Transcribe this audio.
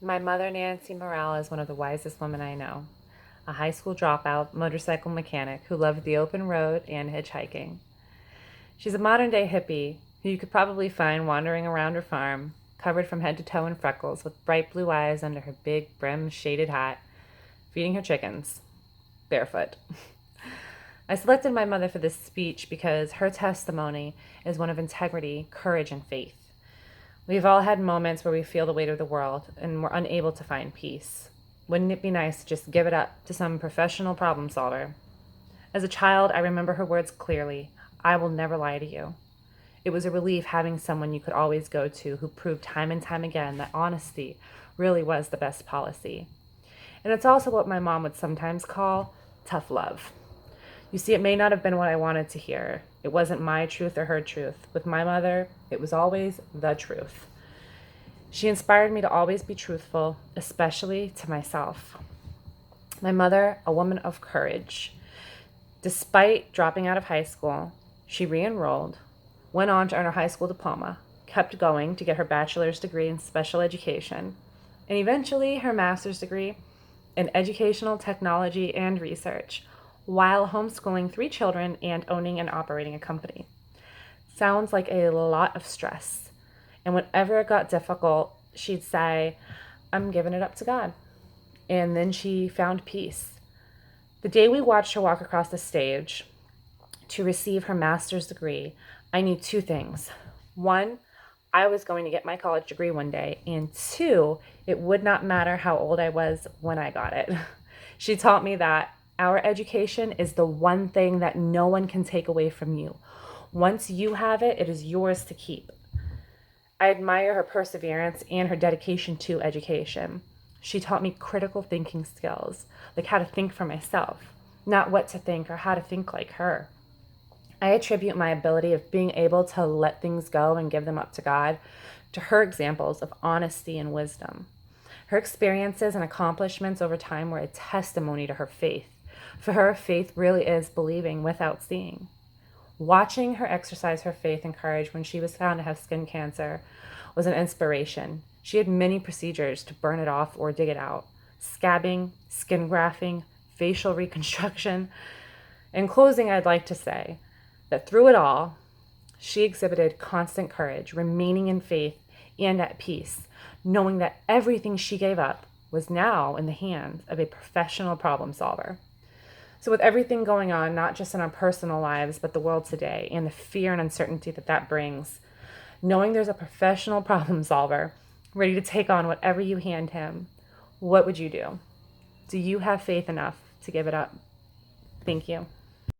My mother, Nancy Morrell, is one of the wisest women I know. A high school dropout motorcycle mechanic who loved the open road and hitchhiking. She's a modern day hippie who you could probably find wandering around her farm, covered from head to toe in freckles, with bright blue eyes under her big brim shaded hat, feeding her chickens, barefoot. I selected my mother for this speech because her testimony is one of integrity, courage, and faith. We've all had moments where we feel the weight of the world and we're unable to find peace. Wouldn't it be nice to just give it up to some professional problem solver? As a child, I remember her words clearly. I will never lie to you. It was a relief having someone you could always go to who proved time and time again that honesty really was the best policy. And it's also what my mom would sometimes call tough love. You see, it may not have been what I wanted to hear. It wasn't my truth or her truth. With my mother, it was always the truth. She inspired me to always be truthful, especially to myself. My mother, a woman of courage. Despite dropping out of high school, she re-enrolled, went on to earn her high school diploma, kept going to get her bachelor's degree in special education, and eventually her master's degree in educational technology and research, while homeschooling 3 children and owning and operating a company. Sounds like a lot of stress. And whenever it got difficult, she'd say, I'm giving it up to God. And then she found peace. The day we watched her walk across the stage to receive her master's degree, I knew 2 things. 1, I was going to get my college degree one day. And 2, it would not matter how old I was when I got it. She taught me that our education is the one thing that no one can take away from you. Once you have it, it is yours to keep. I admire her perseverance and her dedication to education. She taught me critical thinking skills, like how to think for myself, not what to think or how to think like her. I attribute my ability of being able to let things go and give them up to God to her examples of honesty and wisdom. Her experiences and accomplishments over time were a testimony to her faith. For her, faith really is believing without seeing. Watching her exercise her faith and courage when she was found to have skin cancer was an inspiration. She had many procedures to burn it off or dig it out. Scabbing, skin grafting, facial reconstruction. In closing, I'd like to say that through it all, she exhibited constant courage, remaining in faith and at peace, knowing that everything she gave up was now in the hands of a professional problem solver. So with everything going on, not just in our personal lives, but the world today, and the fear and uncertainty that brings, knowing there's a professional problem solver ready to take on whatever you hand him, what would you do? Do you have faith enough to give it up? Thank you.